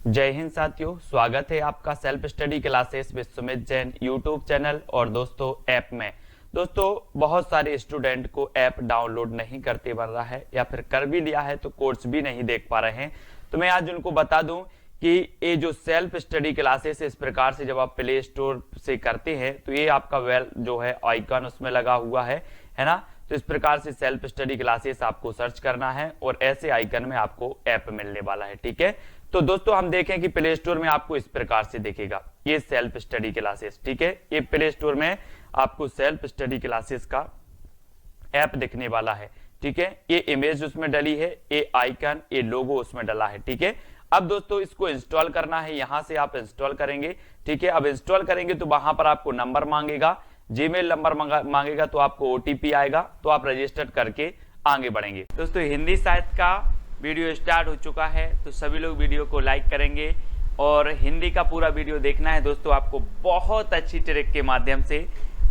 जय हिंद साथियों, स्वागत है आपका self study classes Vishwamit Jain YouTube channel और दोस्तों ऐप में। दोस्तों बहुत सारे स्टूडेंट को ऐप डाउनलोड नहीं करते बन रहा है या फिर कर भी लिया है तो कोर्स भी नहीं देख पा रहे हैं। तो मैं आज उनको बता दूं कि ये जो सेल्फ स्टडी क्लासेस इस प्रकार से जब आप प्ले स्टोर से करते हैं तो ये आपका वेल जो है आइकन उसमें लगा हुआ है ना। तो इस प्रकार से सेल्फ स्टडी क्लासेस आपको सर्च करना है और ऐसे आइकन में आपको ऐप मिलने वाला है। ठीक है, तो दोस्तों हम देखें कि प्ले स्टोर में आपको इस प्रकार से दिखेगा ये सेल्फ स्टडी क्लासेस। ठीक है, ये प्ले स्टोर में आपको सेल्फ स्टडी क्लासेस का ऐप दिखने वाला है। ठीक है, ये इमेज उसमें डली है, ये आइकन, ये लोगो उसमें डला है। ठीक है, अब दोस्तों इसको इंस्टॉल करना है, यहां से आप इंस्टॉल करेंगे। ठीक है, अब इंस्टॉल करेंगे तो वहां पर आपको नंबर मांगेगा, जीमेल नंबर मांगेगा, तो आपको ओटीपी आएगा, तो आप रजिस्टर करके आगे बढ़ेंगे। दोस्तों हिंदी साहित्य का वीडियो स्टार्ट हो चुका है, तो सभी लोग वीडियो को लाइक करेंगे और हिंदी का पूरा वीडियो देखना है दोस्तों आपको बहुत अच्छी ट्रिक के माध्यम से,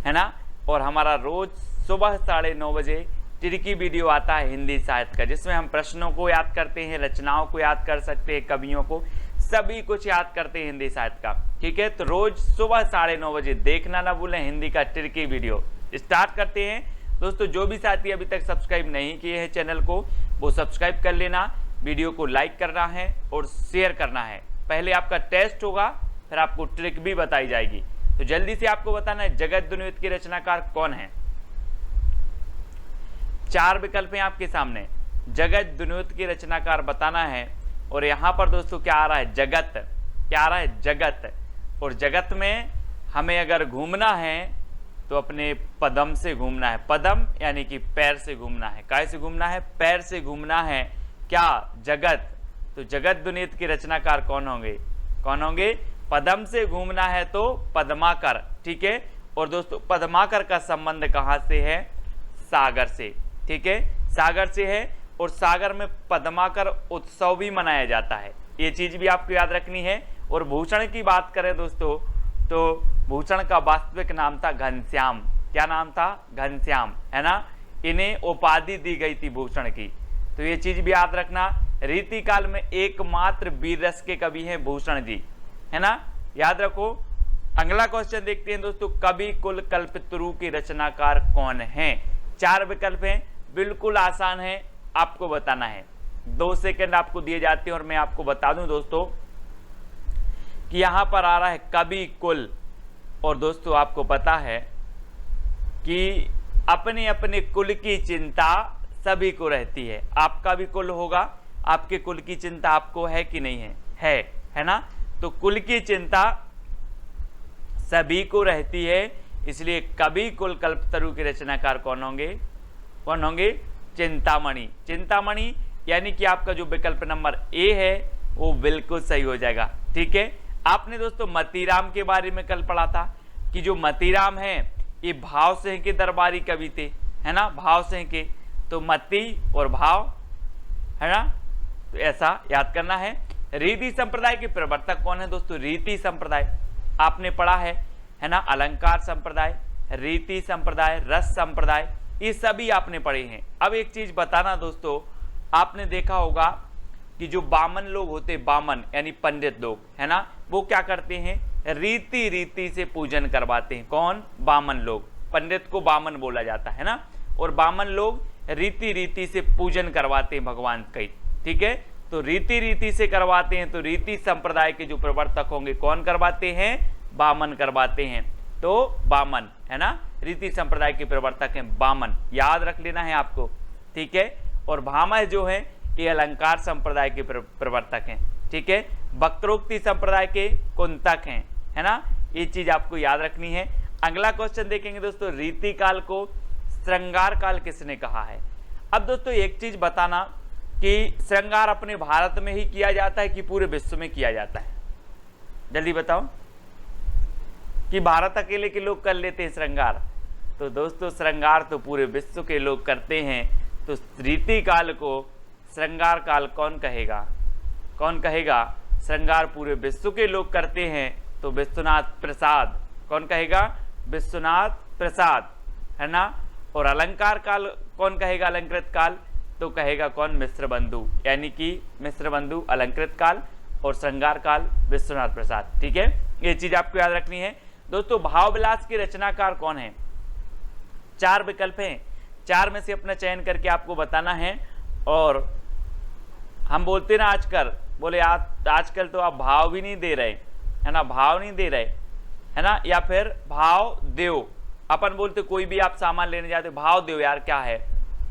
है ना। और हमारा रोज सुबह 9:30 बजे ट्रिकी वीडियो आता है हिंदी साहित्य का, जिसमें हम प्रश्नों को याद करते हैं, रचनाओं को याद कर सकते हैं, कवियों को, सभी कुछ याद करते हैं हिंदी साहित्य का। ठीक है, तो रोज सुबह 9:30 बजे देखना ना भूलें हिंदी का ट्रिकी वीडियो। स्टार्ट करते हैं दोस्तों। जो भी साथी अभी तक सब्सक्राइब नहीं किए हैं चैनल को वो सब्सक्राइब कर लेना, वीडियो को लाइक करना है और शेयर करना है। पहले आपका टेस्ट होगा, फिर आपको ट्रिक भी बताई जाएगी। तो जल्दी से आपको बताना है जगत दुनियत के रचनाकार कौन है। 4 विकल्प हैं आपके सामने, जगत दुनियत के रचनाकार बताना है। और यहां पर दोस्तों क्या आ रहा है, जगत। क्या आ रहा है, जगत। और जगत में हमें अगर घूमना है तो अपने पदम से घूमना है। पदम यानी कि पैर से घूमना है। काय से घूमना है, पैर से घूमना है। क्या, जगत। तो जगत दुनियत के रचनाकार कौन होंगे, कौन होंगे, पदम से घूमना है तो पद्माकर। ठीक है, और दोस्तों पद्माकर का संबंध कहां से है, सागर से। ठीक है, सागर से है, और सागर में पद्माकर उत्सव भी मनाया जाता है, ये चीज भी आपको याद रखनी है। और भूषण की बात करें दोस्तों तो भूषण का वास्तविक नाम था घनश्याम। क्या नाम था, घनश्याम, है ना। इन्हें उपाधि दी गई थी भूषण की, तो ये चीज भी याद रखना। रीति काल में एकमात्र वीर रस के कवि हैं भूषण जी, है ना, याद रखो। अगला क्वेश्चन देखते हैं दोस्तों, कवि कुल कल्पतरु के रचनाकार कौन है। 4 विकल्प हैं, बिल्कुल आसान है, आपको बताना है। 2 सेकंड आपको दिए जाते हैं और मैं आपको बता दूं दोस्तों कि यहां पर आ रहा है कवि कुल। और दोस्तों आपको पता है कि अपने अपने कुल की चिंता सभी को रहती है। आपका भी कुल होगा, आपके कुल की चिंता आपको है कि नहीं है ना। तो कुल की चिंता सभी को रहती है, इसलिए कवि कुल कल्पतरु के रचनाकार कौन होंगे, कौन होंगे, चिंतामणि। चिंतामणि यानी कि आपका जो विकल्प नंबर ए है वो बिल्कुल सही हो जाएगा। ठीक है, आपने दोस्तों मतीराम के बारे में कल पढ़ा था कि जो मतीराम है ये भाव सिंह के दरबारी कवि थे, है ना, भाव सिंह के। तो मती और भाव, है ना, तो ऐसा याद करना है। रीति संप्रदाय के प्रवर्तक कौन है दोस्तों, रीति संप्रदाय आपने पढ़ा है ना, अलंकार संप्रदाय, रीति संप्रदाय, रस संप्रदाय, ये सभी आपने पढ़े हैं। अब एक चीज बताना दोस्तों, आपने देखा होगा कि जो बामन लोग होते, बामन यानी पंडित लोग, है ना, वो क्या करते हैं, रीति रीति से पूजन करवाते हैं। कौन, बामन लोग। पंडित को बामन बोला जाता है ना, और बामन लोग रीति रीति से पूजन करवाते हैं भगवान का। ठीक है, तो रीति रीति से करवाते हैं, तो रीति संप्रदाय के जो प्रवर्तक होंगे कौन करवाते हैं, बामन करवाते हैं। तो बामन, है ना, रीति संप्रदाय के प्रवर्तक हैं बामन, याद रख लेना है आपको। ठीक है, और भामह जो है ये अलंकार संप्रदाय के प्रवर्तक हैं। ठीक है, वक्रोक्ति संप्रदाय के कुंतक हैं, है ना, ये चीज आपको याद रखनी है। अगला क्वेश्चन देखेंगे दोस्तों, रीति काल को श्रृंगार काल किसने कहा है। अब दोस्तों एक चीज बताना कि श्रृंगार अपने भारत में ही किया जाता है कि पूरे विश्व में किया जाता है, जल्दी बताओ, कि भारत अकेले के लोग कर लेते हैं श्रृंगार। तो दोस्तों श्रृंगार तो पूरे विश्व के लोग करते हैं। तो रीति काल को श्रृंगार काल कौन कहेगा, कौन कहेगा, श्रृंगार पूरे विश्व के लोग करते हैं तो विश्वनाथ प्रसाद। कौन कहेगा, विश्वनाथ प्रसाद, है ना। और अलंकार काल कौन कहेगा, अलंकृत काल, तो कहेगा कौन, मिश्र बंधु, यानी कि मिश्र बंधु अलंकृत काल। और श्रृंगार काल विश्वनाथ प्रसाद। ठीक है, ये चीज आपको याद रखनी है दोस्तों। भाव विलास के रचनाकार कौन है? 4 विकल्प हैं, 4 में से अपना चयन करके आपको बताना है। और हम बोलते ना आजकल, बोले आजकल तो आप भाव भी नहीं दे रहे, है ना, भाव नहीं दे रहे, है ना, या फिर भाव देव। अपन बोलते कोई भी आप सामान लेने जाते भाव देव यार क्या है,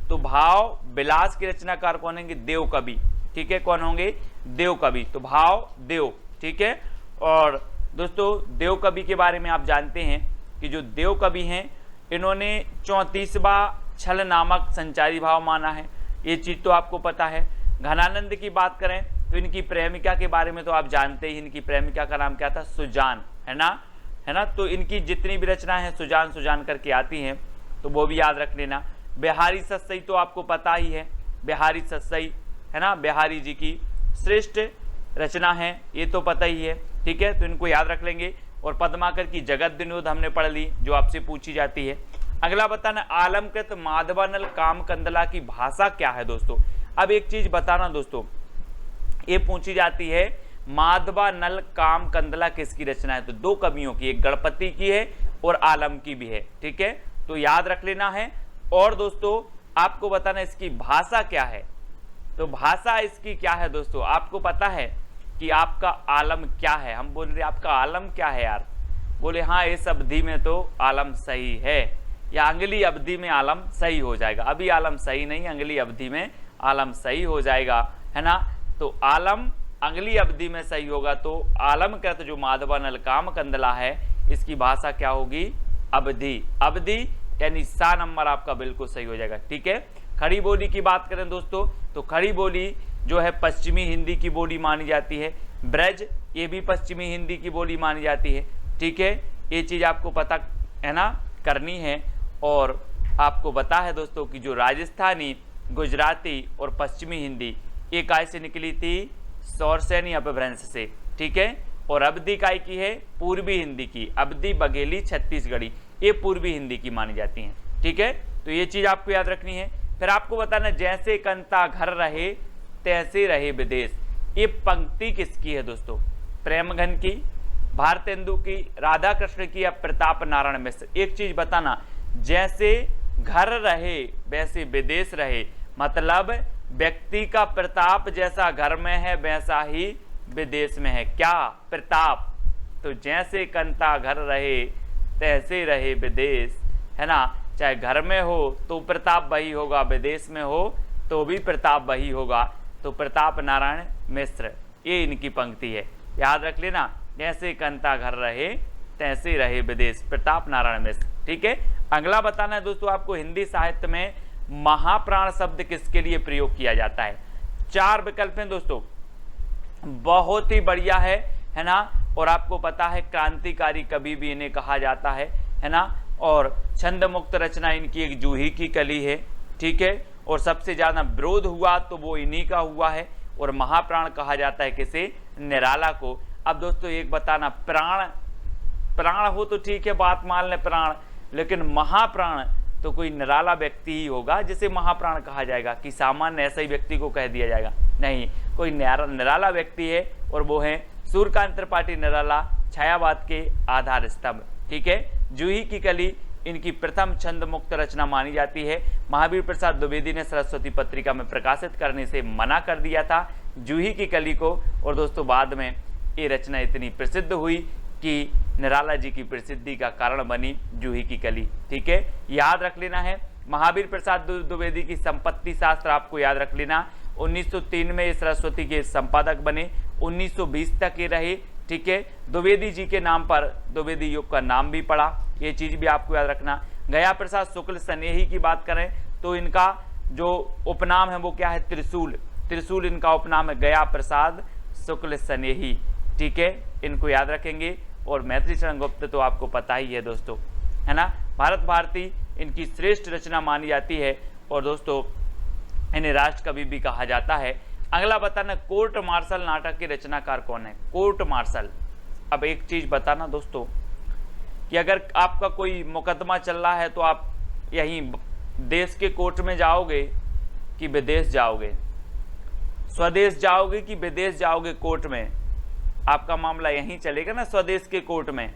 तो भाव विलास के रचनाकार कौन होंगे? देव कवि। ठीक है, कौन होंगे? देव कवि। तो भाव देव। ठीक है, और दोस्तों देव कवि के बारे में आप जानते हैं कि जो देव कवि हैं इन्होंने 34वां छल नामक संचारी भाव माना है, ये चीज तो आपको पता है। घनानंद की बात करें तो इनकी प्रेमिका के बारे में तो आप जानते ही, इनकी प्रेमिका का नाम क्या था? सुजान, है ना। तो इनकी जितनी भी रचनाएं हैं सुजान सुजान करके आती हैं, तो वो भी याद रख लेना। बिहारी सतसई तो आपको पता ही है, बिहारी सतसई, है ना, बिहारी जी की श्रेष्ठ रचना है, ये तो पता ही है। ठीक है, तो इनको याद रख लेंगे। और पद्माकर की जगत विनोद हमने पढ़ ली, जो आपसे पूछी जाती है। अगला बताना, आलमकृत माधवानल कामकंदला की भाषा क्या है दोस्तों? अब एक चीज बताना दोस्तों, ये पूछी जाती है माधवानल कामकंदला किसकी रचना है? तो 2 कवियों की, एक गणपति की है और आलम की भी है। ठीक है, तो याद रख लेना है। और दोस्तों आपको बताना इसकी भाषा क्या है, तो भाषा इसकी क्या है दोस्तों? आपको पता है कि आपका आलम क्या है? हम बोल रहे आपका आलम क्या है यार, बोले हाँ इस अवधि में तो आलम सही है, या अगली अवधि में आलम सही हो जाएगा। अभी आलम सही नहीं, अगली अवधि में आलम सही हो जाएगा, है ना। तो आलम अगली अवधि में सही होगा, तो आलमकृत जो माधवानल कामकंदला है इसकी भाषा क्या होगी? अवधि। अवधि यानी सा नंबर आपका बिल्कुल सही हो जाएगा। ठीक है, खड़ी बोली की बात करें दोस्तों, तो खड़ी बोली जो है पश्चिमी हिंदी की बोली मानी जाती है। ब्रज ये भी पश्चिमी हिंदी की बोली मानी जाती है। ठीक है, ये चीज आपको पता है ना, करनी है। और आपको पता है दोस्तों कि जो राजस्थानी, गुजराती और पश्चिमी हिंदी ये काय से निकली थी? सौरसेनी अपभ्रंश से। ठीक है, और अवधि काय की है? पूर्वी हिंदी की। अवधि, बघेली, छत्तीसगढ़ी ये पूर्वी हिंदी की मानी जाती हैं। ठीक है, तो ये चीज आपको याद रखनी है। फिर आपको बताना, जैसे कंता घर रहे तैसे रहे विदेश, ये पंक्ति किसकी है दोस्तों? प्रेमघन की, भारतेंदु की, राधा कृष्ण की या प्रताप नारायण मिश्र? एक चीज बताना, जैसे घर रहे वैसे विदेश रहे, मतलब व्यक्ति का प्रताप जैसा घर में है वैसा ही विदेश में है। क्या? प्रताप। तो जैसे कंता घर रहे तैसे रहे विदेश, है ना। चाहे घर में हो तो प्रताप वही होगा, विदेश में हो तो भी प्रताप वही होगा। तो प्रताप नारायण मिश्र ये इनकी पंक्ति है, याद रख लेना। जैसे कंता घर रहे तैसे रहे विदेश, प्रताप नारायण मिश्र। ठीक है, अगला बताना है दोस्तों आपको, हिंदी साहित्य में महाप्राण शब्द किसके लिए प्रयोग किया जाता है? 4 विकल्प हैं दोस्तों, बहुत ही बढ़िया है ना। और आपको पता है क्रांतिकारी कवि भी इन्हें कहा जाता है ना। और छंद मुक्त रचना इनकी एक जूही की कली है। ठीक है, और सबसे ज्यादा विरोध हुआ तो वो इन्हीं का हुआ है। और महाप्राण कहा जाता है किसे? निराला को। अब दोस्तों एक बताना, प्राण हो तो ठीक है, बात मान ले प्राण, लेकिन महाप्राण तो कोई निराला व्यक्ति ही होगा जिसे महाप्राण कहा जाएगा, कि सामान्य ऐसे ही व्यक्ति को कह दिया जाएगा? नहीं, कोई निराला व्यक्ति है और वो है सूर्यकांत त्रिपाठी निराला, छायावाद के आधार स्तंभ। ठीक है, जूही की कली इनकी प्रथम छंद मुक्त रचना मानी जाती है। महावीर प्रसाद द्विवेदी ने सरस्वती पत्रिका में प्रकाशित करने से मना कर दिया था जूही की कली को। और दोस्तों बाद में ये रचना इतनी प्रसिद्ध हुई कि निराला जी की प्रसिद्धि का कारण बनी जूही की कली। ठीक है, याद रख लेना है। महावीर प्रसाद द्विवेदी की संपत्ति शास्त्र आपको याद रख लेना। 1903 में ये सरस्वती के संपादक बने, 1920 तक ये रहे। ठीक है, द्विवेदी जी के नाम पर द्विवेदी युग का नाम भी पड़ा, ये चीज भी आपको याद रखना। गया प्रसाद शुक्ल स्नेही की बात करें तो इनका जो उपनाम है वो क्या है? त्रिशूल। त्रिशूल इनका उपनाम है, गया प्रसाद शुक्ल स्नेही। ठीक है, इनको याद रखेंगे। और मैथिली शरण गुप्त तो आपको पता ही है दोस्तों, है ना। भारत भारती इनकी श्रेष्ठ रचना मानी जाती है। और दोस्तों इन्हें राष्ट्र कवि भी कहा जाता है। अगला बताना, कोर्ट मार्शल नाटक के रचनाकार कौन है? Court martial. अब एक चीज बताना दोस्तों कि अगर आपका कोई मुकदमा चल रहा है तो आप यहीं देश के कोर्ट में जाओगे कि विदेश जाओगे, स्वदेश जाओगे कि विदेश जाओगे कोर्ट में? आपका मामला यहीं चलेगा ना स्वदेश के कोर्ट में,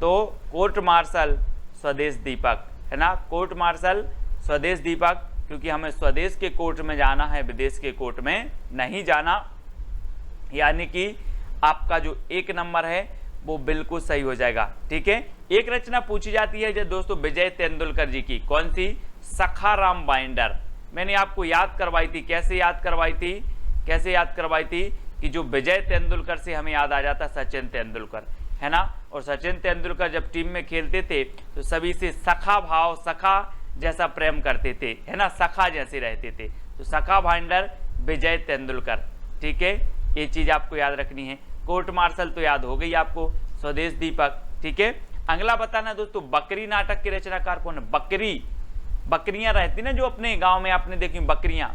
तो कोर्ट मार्शल स्वदेश दीपक, है ना, कोर्ट मार्शल स्वदेश दीपक, क्योंकि हमें स्वदेश के कोर्ट में जाना है, विदेश के कोर्ट में नहीं जाना। यानी कि आपका जो 1 नंबर है वो बिल्कुल सही हो जाएगा। ठीक है, एक रचना पूछी जाती है जो दोस्तों विजय तेंदुलकर जी की, कौन सी? सखाराम बाइंडर। मैंने आपको याद करवाई थी, कैसे याद करवाई थी, कैसे याद करवाई थी कि जो विजय तेंदुलकर से हमें याद आ जाता सचिन तेंदुलकर, है ना, और सचिन तेंदुलकर जब टीम में खेलते थे तो सभी से सखा भाव, सखा जैसा प्रेम करते थे, है ना, सखा जैसे रहते थे। तो सखा बाइंडर विजय तेंदुलकर। ठीक है, ये चीज आपको याद रखनी है। कोर्ट मार्शल तो याद हो गई आपको, स्वदेश दीपक। ठीक है, अगला बताना दोस्तों, बकरी नाटक के रचनाकार कौन है? बकरी, बकरियां रहती ना जो अपने गांव में आपने देखी बकरियां,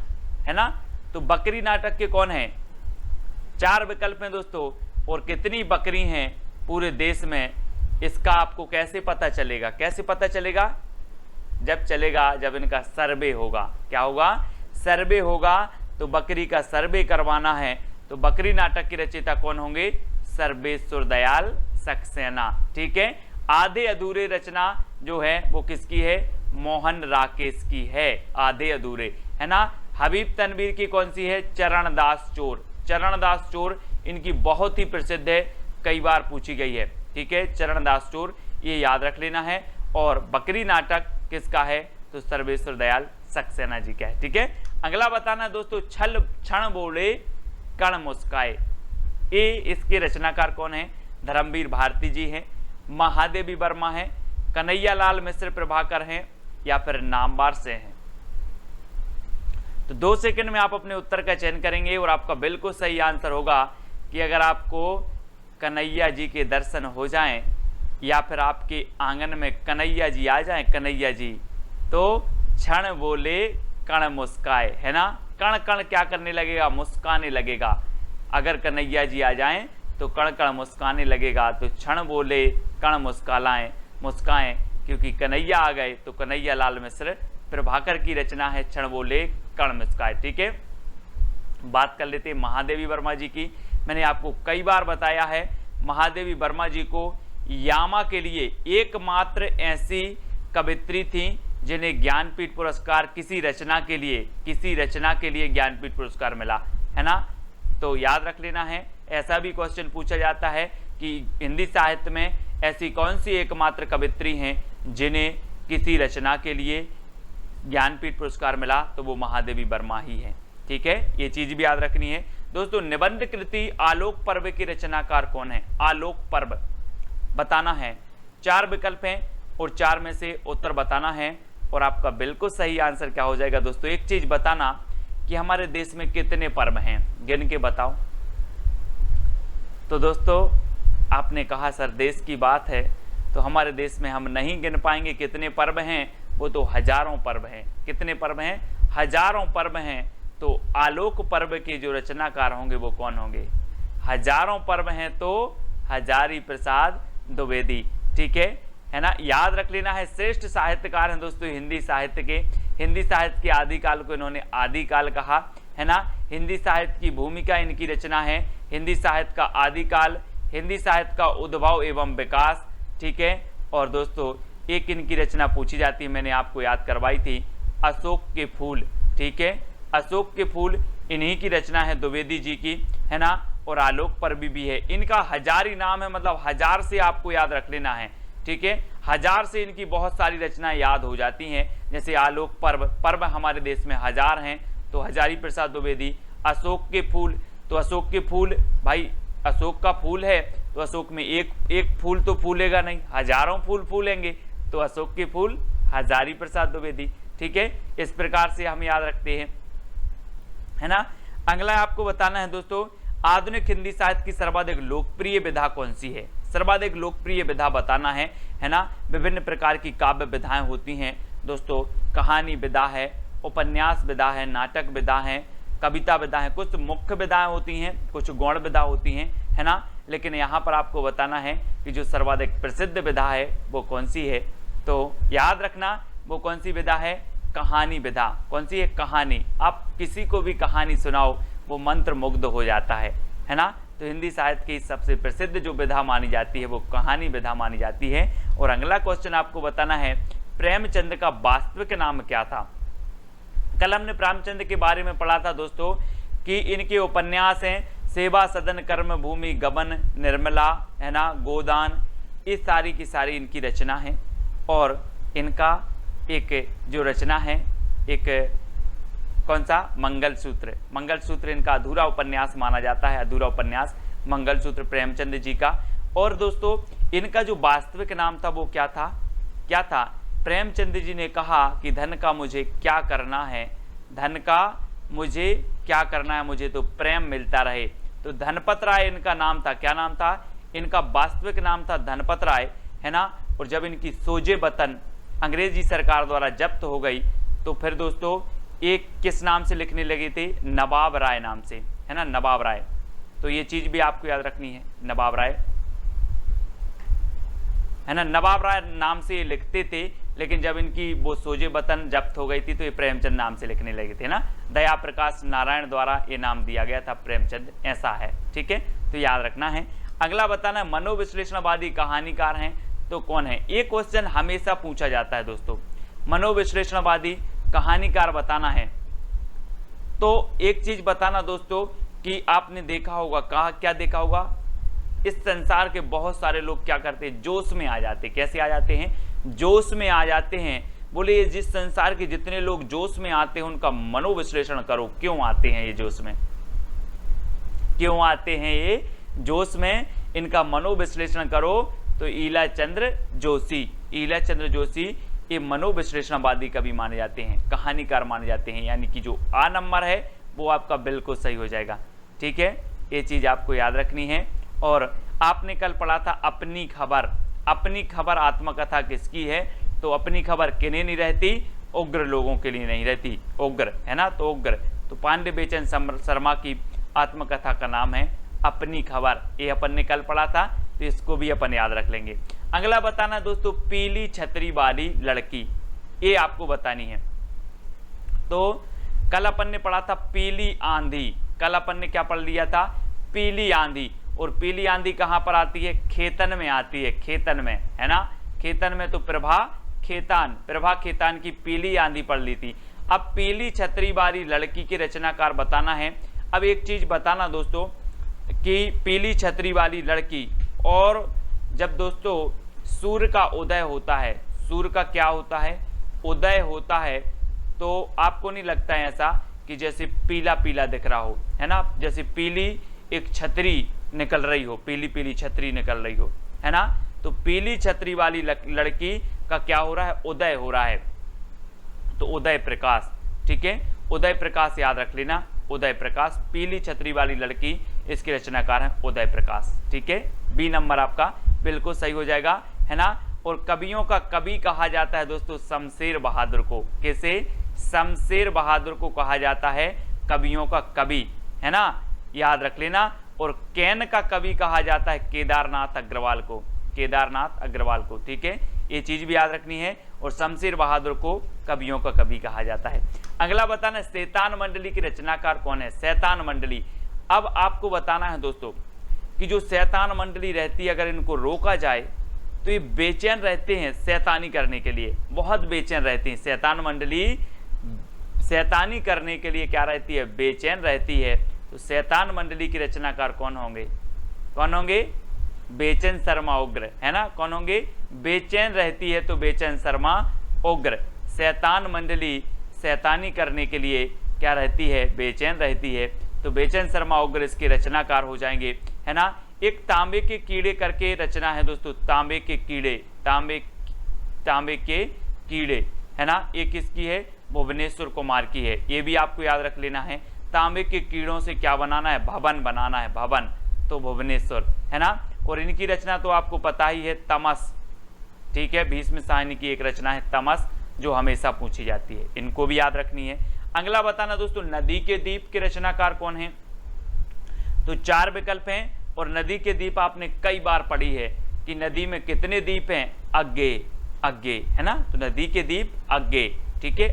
है ना, तो बकरी नाटक के कौन है? 4 विकल्प हैं दोस्तों, और कितनी बकरी हैं पूरे देश में, इसका आपको कैसे पता चलेगा? कैसे पता चलेगा? जब चलेगा जब इनका सर्वे होगा। क्या होगा? सर्वे होगा। तो बकरी का सर्वे करवाना है, तो बकरी नाटक की रचयिता कौन होंगे? सर्वेश्वर दयाल सक्सेना। ठीक है, आधे अधूरे रचना जो है वो किसकी है? मोहन राकेश की है, आधे अधूरे, है ना। हबीब तनवीर की कौन सी है? चरणदास चोर। चरणदास चोर इनकी बहुत ही प्रसिद्ध है, कई बार पूछी गई है। ठीक है, चरणदास चोर, ये याद रख लेना है। और बकरी नाटक किसका है? तो सर्वेश्वर दयाल सक्सेना जी का है। ठीक है, अगला बताना दोस्तों, छल क्षण बोले कण मुस्काए, ये इसके रचनाकार कौन है? धर्मवीर भारती जी हैं, महादेवी वर्मा है, कन्हैया लाल मिश्र प्रभाकर हैं, या फिर नामवार से हैं। तो 2 सेकंड में आप अपने उत्तर का चयन करेंगे और आपका बिल्कुल सही आंसर होगा कि अगर आपको कन्हैया जी के दर्शन हो जाएं या फिर आपके आंगन में कन्हैया जी आ जाएं, कन्हैया जी, तो क्षण बोले कण मुस्काए, है ना। कण कण क्या करने लगेगा? मुस्काने लगेगा। अगर कन्हैया जी आ जाएं तो कण कण मुस्काने लगेगा। तो क्षण बोले कण मुस्काएं, क्योंकि कन्हैया आ गए तो कन्हैया लाल मिश्र प्रभाकर की रचना है क्षण बोले कण मुस्काए। ठीक है, बात कर लेते हैं महादेवी वर्मा जी की। मैंने आपको कई बार बताया है, महादेवी वर्मा जी को यामा के लिए एकमात्र ऐसी कवित्री थी जिन्हें ज्ञानपीठ पुरस्कार किसी रचना के लिए ज्ञानपीठ पुरस्कार मिला, है ना। तो याद रख लेना है, ऐसा भी क्वेश्चन पूछा जाता है कि हिंदी साहित्य में ऐसी कौन सी एकमात्र कवित्री हैं जिन्हें किसी रचना के लिए ज्ञानपीठ पुरस्कार मिला, तो वो महादेवी वर्मा ही है। ठीक है, ये चीज भी याद रखनी है दोस्तों। निबंध कृति आलोक पर्व के रचनाकार कौन है? आलोक पर्व बताना है। 4 विकल्प हैं और 4 में से उत्तर बताना है, और आपका बिल्कुल सही आंसर क्या हो जाएगा दोस्तों? एक चीज बताना कि हमारे देश में कितने पर्व हैं, गिन के बताओ। तो दोस्तों आपने कहा सर देश की बात है, तो हमारे देश में हम नहीं गिन पाएंगे कितने पर्व हैं, वो तो हजारों पर्व हैं। कितने पर्व हैं? हजारों पर्व हैं। तो आलोक पर्व के जो रचनाकार होंगे वो कौन होंगे? हजारों पर्व हैं तो हजारी प्रसाद द्विवेदी। ठीक है ना, याद रख लेना है। श्रेष्ठ साहित्यकार हैं दोस्तों हिंदी साहित्य के। हिंदी साहित्य के आदिकाल को इन्होंने आदिकाल कहा, है ना। हिंदी साहित्य की भूमिका इनकी रचना है हिंदी साहित्य का आदिकाल, हिंदी साहित्य का उद्भव एवं विकास। ठीक है, और दोस्तों एक इनकी रचना पूछी जाती है, मैंने आपको याद करवाई थी, अशोक के फूल। ठीक है, अशोक के फूल इन्हीं की रचना है, द्विवेदी जी की, है ना। और आलोक पर्व भी है, इनका हजारी नाम है, मतलब 1000 से आपको याद रख लेना है। ठीक है, 1000 से इनकी बहुत सारी रचनाएं याद हो जाती हैं, जैसे आलोक पर्व हमारे देश में 1000 हैं, तो हजारी प्रसाद द्विवेदी। अशोक के फूल, तो अशोक के फूल, भाई अशोक का फूल है तो अशोक में एक फूल तो फूलेगा नहीं, हजारों फूल फूलेंगे, तो अशोक के फूल हजारी प्रसाद द्विवेदी। ठीक है, इस प्रकार से हम याद रखते हैं, है ना। अगला आपको बताना है दोस्तों, आधुनिक हिंदी साहित्य की सर्वाधिक लोकप्रिय विधा कौन सी है? सर्वाधिक लोकप्रिय विधा बताना है ना। विभिन्न प्रकार की काव्य विधाएं होती हैं दोस्तों, कहानी विधा है, उपन्यास विधा है, नाटक विधा है, कविता विधा है, कुछ मुख्य विधाएं होती हैं, कुछ गौण विधा होती हैं, है ना। लेकिन यहाँ पर आपको बताना है कि जो सर्वाधिक प्रसिद्ध विधा है वो कौन सी है, तो याद रखना वो कौन सी विधा है? कहानी विधा। कौन सी है? कहानी। आप किसी को भी कहानी सुनाओ वो मंत्र मुग्ध हो जाता है ना। तो हिंदी साहित्य की सबसे प्रसिद्ध जो विधा मानी जाती है वो कहानी विधा मानी जाती है। और अगला क्वेश्चन आपको बताना है, प्रेमचंद का वास्तविक नाम क्या था। कल हमने प्रेमचंद के बारे में पढ़ा था दोस्तों कि इनके उपन्यास हैं सेवा सदन, कर्म भूमि, गबन, निर्मला, है ना, गोदान, इस सारी की सारी इनकी रचना है। और इनका एक जो रचना है, एक कौन सा, मंगलसूत्र। मंगलसूत्र इनका अधूरा उपन्यास माना जाता है, अधूरा उपन्यास मंगलसूत्र प्रेमचंद जी का। और दोस्तों इनका जो वास्तविक नाम था वो क्या था, क्या था, प्रेमचंद जी ने कहा कि धन का मुझे क्या करना है, धन का मुझे क्या करना है, मुझे तो प्रेम मिलता रहे। तो धनपत राय इनका नाम था। क्या नाम था इनका, वास्तविक नाम था धनपत राय, है ना। और जब इनकी सोजे वतन अंग्रेजी सरकार द्वारा जब्त हो गई तो फिर दोस्तों एक किस नाम से लिखने लगे थे, नवाब राय नाम से, है ना, नवाब राय। तो ये चीज भी आपको याद रखनी है, नवाब राय, है ना, नवाब राय नाम से ये लिखते थे। लेकिन जब इनकी वो सोजे वतन जब्त हो गई थी तो ये प्रेमचंद नाम से लिखने लगे थे ना। दया प्रकाश नारायण द्वारा ये नाम दिया गया था प्रेमचंद, ऐसा है, ठीक है, तो याद रखना है। अगला बताना है, मनोविश्लेषणवादी कहानीकार हैं तो कौन है। ये क्वेश्चन हमेशा पूछा जाता है दोस्तों, मनोविश्लेषणवादी कहानीकार बताना है। तो एक चीज बताना दोस्तों कि आपने देखा होगा, कहा क्या देखा होगा, इस संसार के बहुत सारे लोग क्या करते हैं, जोश में आ जाते हैं। कैसे आ जाते हैं, जोश में आ जाते हैं। बोले जिस संसार के जितने लोग जोश में आते हैं उनका मनोविश्लेषण करो, क्यों आते हैं ये जोश में, क्यों आते हैं ये जोश में, इनका मनोविश्लेषण करो। तो ईलाचंद्र जोशी, ईलाचंद्र जोशी ये मनोविश्लेषणवादी कवि माने जाते हैं, कहानीकार माने जाते हैं। यानी कि जो आ नंबर है वो आपका बिल्कुल सही हो जाएगा, ठीक है, ये चीज आपको याद रखनी है। और आपने कल पढ़ा था अपनी खबर, अपनी खबर आत्मकथा किसकी है, तो अपनी खबर किन्हें नहीं रहती, उग्र लोगों के लिए नहीं रहती, उग्र, है ना, तो उग्र, तो पांडे बेचन शर्मा की आत्मकथा का नाम है अपनी खबर। ये अपन ने कल पढ़ा था, तो इसको भी अपन याद रख लेंगे। अगला बताना दोस्तों, पीली छतरी वाली लड़की, ये आपको बतानी है। तो कल अपन ने पढ़ा था पीली आंधी, कल अपन ने क्या पढ़ लिया था, पीली आंधी। और पीली आंधी कहां पर आती है, खेतन में आती है, खेतन में, है ना, खेतन में। तो प्रभा खेतान, प्रभा खेतान की पीली आंधी पढ़ ली थी। अब पीली छतरी वाली लड़की के रचनाकार बताना है। अब एक चीज बताना दोस्तों कि पीली छतरी वाली लड़की, और जब दोस्तों सूर्य का उदय होता है, सूर्य का क्या होता है, उदय होता है, तो आपको नहीं लगता है ऐसा कि जैसे पीला पीला दिख रहा हो, है ना, जैसे पीली एक छतरी निकल रही हो, पीली पीली छतरी निकल रही हो, है ना। तो पीली छतरी वाली लड़की का क्या हो रहा है, उदय हो रहा है। तो उदय प्रकाश, ठीक है, उदय प्रकाश याद रख लेना, उदय प्रकाश, पीली छतरी वाली लड़की, इसके रचनाकार हैं उदय प्रकाश, ठीक है, बी नंबर आपका बिल्कुल सही हो जाएगा, है ना। और कवियों का कवि कहा जाता है दोस्तों शमशेर बहादुर को, कैसे, शमशेर बहादुर को कहा जाता है कवियों का कवि, है ना, याद रख लेना। और कैन का कवि कहा जाता है केदारनाथ अग्रवाल को, केदारनाथ अग्रवाल को, ठीक है, ये चीज भी याद रखनी है। और शमशेर बहादुर को कवियों का कवि कहा जाता है। अगला बताना, शैतान मंडली की रचनाकार कौन है, शैतान मंडली। अब आपको बताना है दोस्तों कि जो शैतान मंडली रहती है, अगर इनको रोका जाए तो ये बेचैन रहते हैं शैतानी करने के लिए, बहुत बेचैन रहती हैं। शैतान मंडली शैतानी करने के लिए क्या रहती है, बेचैन रहती है। तो शैतान मंडली की रचनाकार कौन होंगे, कौन होंगे, बेचैन शर्मा उग्र, है ना, कौन होंगे, बेचैन रहती है तो बेचैन शर्मा उग्र। शैतान मंडली शैतानी करने के लिए क्या रहती है, बेचैन रहती है, तो बेचैन शर्मा उग्र इसके रचनाकार हो जाएंगे, है ना। एक तांबे के कीड़े करके रचना है दोस्तों, तांबे के कीड़े, तांबे के कीड़े, है ना, ये किसकी है, भुवनेश्वर कुमार की है, ये भी आपको याद रख लेना है। तांबे के कीड़ों से क्या बनाना है, भवन बनाना है, भवन, तो भुवनेश्वर, है ना। और इनकी रचना तो आपको पता ही है, तमस, ठीक है, भीष्म साहनी की एक रचना है तमस, जो हमेशा पूछी जाती है, इनको भी याद रखनी है। अगला बताना दोस्तों, नदी के दीप के रचनाकार कौन है, तो 4 विकल्प हैं। और नदी के दीप आपने कई बार पढ़ी है कि नदी में कितने दीप हैं, अग्गे, अग्गे, है ना, तो नदी के दीप अग्गे, ठीक है,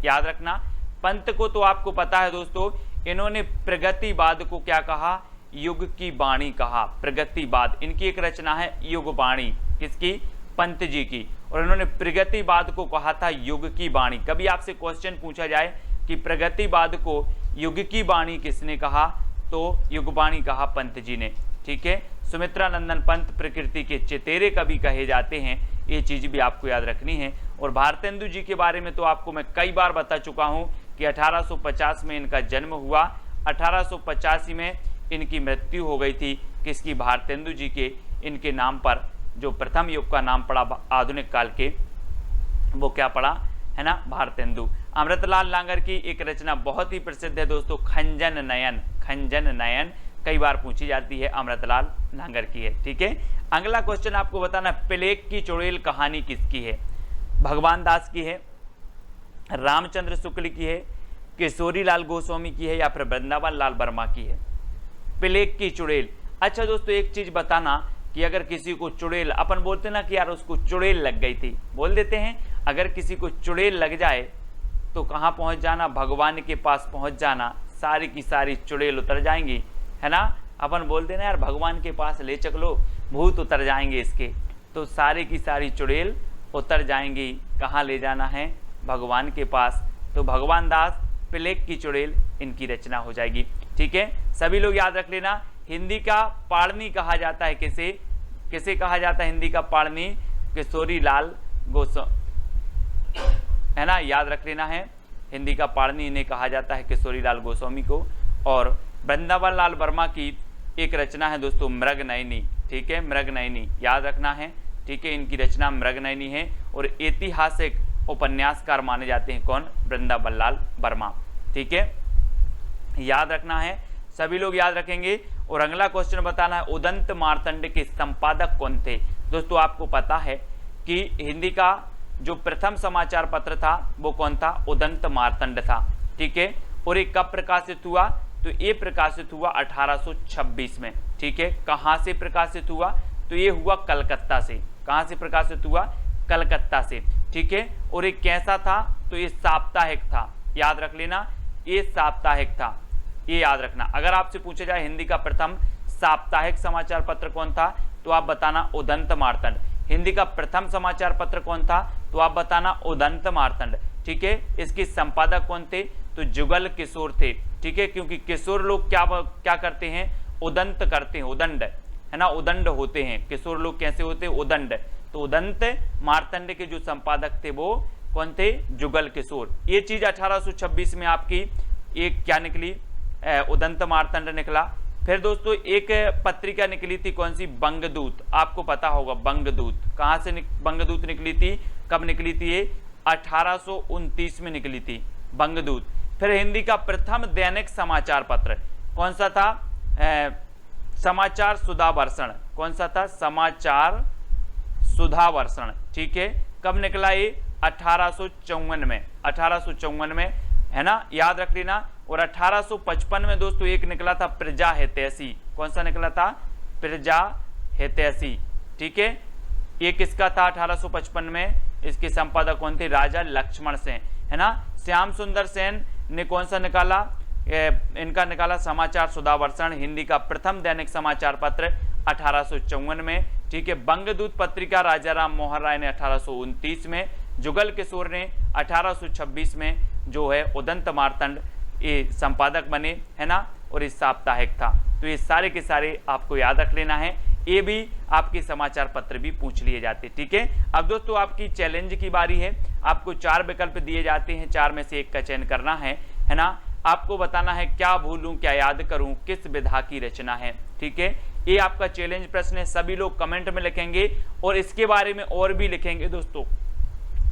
याद रखना। पंत को तो आपको पता है दोस्तों, इन्होंने प्रगतिवाद को क्या कहा, युग की वाणी कहा, प्रगतिवाद। इनकी एक रचना है युग वाणी, किसकी? पंत जी की। और इन्होंने प्रगतिवाद को कहा था युग की वाणी। कभी आपसे क्वेश्चन पूछा जाए कि प्रगतिवाद को युग की वाणी किसने कहा, तो युगवाणी कहा पंत जी ने। ठीक है, सुमित्रा नंदन पंत प्रकृति के चेतेरे कवि कहे जाते हैं, ये चीज भी आपको याद रखनी है। और भारतेंदु जी के बारे में तो आपको मैं कई बार बता चुका हूं कि 1850 में इनका जन्म हुआ, 1885 में इनकी मृत्यु हो गई थी। किसकी? भारतेंदु जी के। इनके नाम पर जो प्रथम युग का नाम पड़ा आधुनिक काल के, वो क्या पड़ा है ना? भारतेंदु। अमृतलाल लांगर की एक रचना बहुत ही प्रसिद्ध है दोस्तों, खंजन नयन। खंजन नयन कई बार पूछी जाती है, अमृतलाल लांगर की है। ठीक है, अगला क्वेश्चन आपको बताना, प्लेग की चुड़ैल कहानी किसकी है? भगवान दास की है, रामचंद्र शुक्ल की है, किशोरी लाल गोस्वामी की है, या फिर वृंदावन लाल वर्मा की है? प्लेग की चुड़ैल। अच्छा दोस्तों, एक चीज बताना कि अगर किसी को चुड़ैल, अपन बोलते ना कि यार उसको चुड़ैल लग गई थी, बोल देते हैं। अगर किसी को चुड़ैल लग जाए तो कहाँ पहुंच जाना? भगवान के पास पहुंच जाना, सारी की सारी चुड़ैल उतर जाएंगी, है ना? अपन बोलते ना यार भगवान के पास ले चलो, भूत उतर जाएंगे इसके, तो सारी की सारी चुड़ैल उतर जाएंगी। कहाँ ले जाना है? भगवान के पास। तो भगवान दास, प्लेग की चुड़ैल इनकी रचना हो जाएगी। ठीक है, सभी लोग याद रख लेना, हिंदी का पाणिनि कहा जाता है किसे? किसे कहा जाता है हिंदी का पाणिनि? किशोरी लाल गोस्वामी, है ना? याद रख लेना है, हिंदी का पाणिनि इन्हें कहा जाता है, किशोरी लाल गोस्वामी को। और वृंदावन लाल वर्मा की एक रचना है दोस्तों, मृगनयनी। ठीक है, मृगनयनी याद रखना है। ठीक है, इनकी रचना मृगनयनी है। और ऐतिहासिक उपन्यासकार माने जाते हैं कौन? वृंदावन लाल वर्मा। ठीक है, याद रखना है, सभी लोग याद रखेंगे। और अगला क्वेश्चन बताना है, उदंत मार्तंड के संपादक कौन थे? दोस्तों आपको पता है कि हिंदी का जो प्रथम समाचार पत्र था वो कौन था? उदंत मार्तंड था। ठीक है, और ये कब प्रकाशित हुआ? तो ये प्रकाशित हुआ 1826 में। ठीक है, कहाँ से प्रकाशित हुआ? तो ये हुआ कलकत्ता से। कहाँ से प्रकाशित हुआ? कलकत्ता से। ठीक है, और ये कैसा था? तो ये साप्ताहिक था, याद रख लेना, ये साप्ताहिक था, ये याद रखना। अगर आपसे पूछा जाए हिंदी का प्रथम साप्ताहिक समाचार पत्र कौन था, तो आप बताना उदंत मार्तंड। हिंदी का प्रथम समाचार पत्र कौन था, तो आप बताना उदंत मार्तंड। ठीक है, इसके संपादक कौन थे? तो जुगल किशोर थे। ठीक है, क्योंकि किशोर लोग क्या करते हैं? उदंत करते हैं, उदंड, है ना? उदंड होते हैं किशोर लोग। कैसे होते हैं? उदंड। तो उदंत मार्तंड के जो संपादक थे वो कौन थे? जुगल किशोर। ये चीज 1826 में आपकी एक क्या निकली? उदंत मार्तंड निकला। फिर दोस्तों एक पत्रिका निकली थी, कौन सी? बंगदूत। आपको पता होगा बंगदूत। कहाँ से बंगदूत निकली थी? कब निकली थी ये? 1829 में निकली थी बंगदूत। फिर हिंदी का प्रथम दैनिक समाचार पत्र कौन सा था? समाचार सुधावर्षण। कौन सा था? समाचार सुधावर्षण। ठीक है, कब निकला ये? 1854 में। 1854 में, है ना? याद रख लेना। और 1855 में दोस्तों एक निकला था प्रजा हितैषी। कौन सा निकला था? प्रजा हितैषी। ठीक है, ये किसका था? 1855 में इसके संपादक कौन थे? राजा लक्ष्मण सेन, है ना? श्याम सुंदर सेन ने कौन सा निकाला? इनका निकाला समाचार सुधावर्षण, हिंदी का प्रथम दैनिक समाचार पत्र 1854 में। ठीक है, बंगदूत पत्रिका राजाराम मोहन राय ने 1829 में, जुगल किशोर ने 1826 में जो है उदंत मार्तंड ये संपादक बने, है ना? और इस साप्ताहिक था। तो ये सारे के सारे आपको याद रख लेना है। ये भी आपके समाचार पत्र भी पूछ लिए जाते। ठीक है, अब दोस्तों आपकी चैलेंज की बारी है। आपको 4 विकल्प दिए जाते हैं, 4 में से एक का चयन करना है ना? आपको बताना है क्या भूलूं क्या याद करूं, किस विधा की रचना है। ठीक है, ये आपका चैलेंज प्रश्न है। सभी लोग कमेंट में लिखेंगे और इसके बारे में और भी लिखेंगे दोस्तों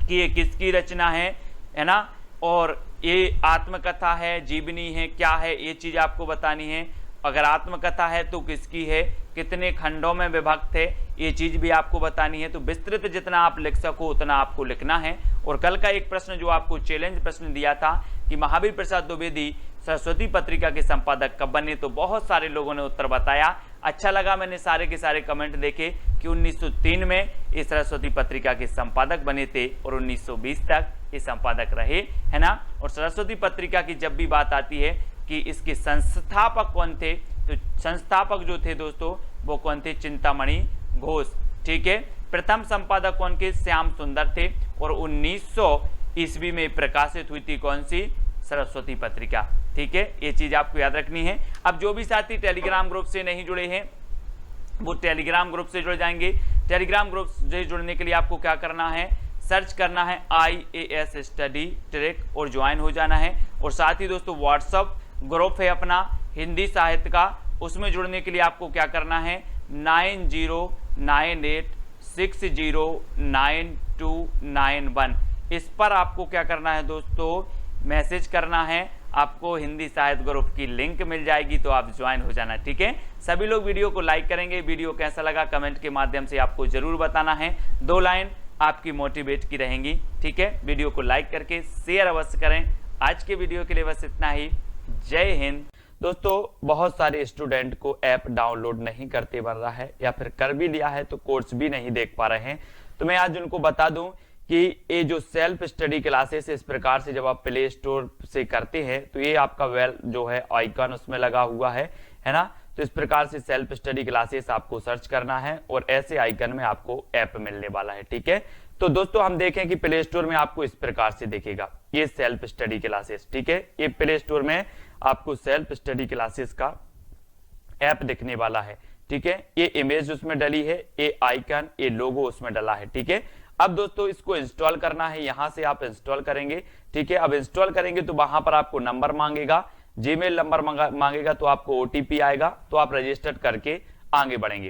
कि ये किसकी रचना है ना? और ये आत्मकथा है, जीवनी है, क्या है, ये चीज आपको बतानी है। अगर आत्मकथा है तो किसकी है, कितने खंडों में विभक्त है, ये चीज भी आपको बतानी है। तो विस्तृत जितना आप लिख सको उतना आपको लिखना है। और कल का एक प्रश्न जो आपको चैलेंज प्रश्न दिया था कि महावीर प्रसाद द्विवेदी सरस्वती पत्रिका के संपादक कब बने, तो बहुत सारे लोगों ने उत्तर बताया। अच्छा लगा, मैंने सारे के सारे कमेंट देखे कि 1903 में ये सरस्वती पत्रिका के संपादक बने थे और 1920 तक ये संपादक रहे, है ना? और सरस्वती पत्रिका की जब भी बात आती है कि इसके संस्थापक कौन थे, तो संस्थापक जो थे दोस्तों वो कौन थे? चिंतामणि घोष। ठीक है, प्रथम संपादक कौन के? श्याम सुंदर थे। और 1900 ईस्वी में प्रकाशित हुई थी कौन सी? सरस्वती पत्रिका। ठीक है, ये चीज आपको याद रखनी है। अब जो भी साथी टेलीग्राम ग्रुप से नहीं जुड़े हैं वो टेलीग्राम ग्रुप से जुड़ जाएंगे। टेलीग्राम ग्रुप से जुड़ने के लिए आपको क्या करना है? सर्च करना है IAS स्टडी ट्रैक और ज्वाइन हो जाना है। और साथ ही दोस्तों व्हाट्सअप ग्रुप है अपना हिंदी साहित्य का, उसमें जुड़ने के लिए आपको क्या करना है? 9098609291 इस पर आपको क्या करना है दोस्तों? मैसेज करना है। आपको हिंदी साहित्य ग्रुप की लिंक मिल जाएगी, तो आप ज्वाइन हो जाना। ठीक है, सभी लोग वीडियो को लाइक करेंगे। वीडियो कैसा लगा कमेंट के माध्यम से आपको जरूर बताना है। 2 लाइन आपकी मोटिवेट की रहेंगी। ठीक है, वीडियो को लाइक करके शेयर अवश्य करें। आज के वीडियो के लिए बस इतना ही। जय हिंद। दोस्तों बहुत सारे स्टूडेंट को ऐप डाउनलोड नहीं करते बन रहा है, या फिर कर भी लिया है तो कोर्स भी नहीं देख पा रहे हैं। तो मैं आज उनको बता दूं कि ये जो सेल्फ स्टडी क्लासेस इस प्रकार से जब आप प्ले स्टोर से करते हैं तो ये आपका वेल जो है आइकन उसमें लगा हुआ है ना। तो इस प्रकार से सेल्फ स्टडी क्लासेस आपको सर्च करना है और ऐसे आइकन में आपको ऐप मिलने वाला है। ठीक है, तो दोस्तों हम देखें कि प्ले स्टोर में आपको इस प्रकार से दिखेगा ये सेल्फ स्टडी क्लासेस। ठीक है, ये प्ले स्टोर में आपको सेल्फ स्टडी क्लासेस का ऐप दिखने वाला है। ठीक है, ये इमेज उसमें डली है, ये आइकन, ये लोगो उसमें डला है। ठीक है, अब दोस्तों इसको इंस्टॉल करना है। यहां से आप इंस्टॉल करेंगे। ठीक है, अब इंस्टॉल करेंगे तो वहां पर आपको नंबर मांगेगा, जीमेल नंबर मांगेगा, तो आपको OTP आएगा, तो आप रजिस्टर करके आगे बढ़ेंगे।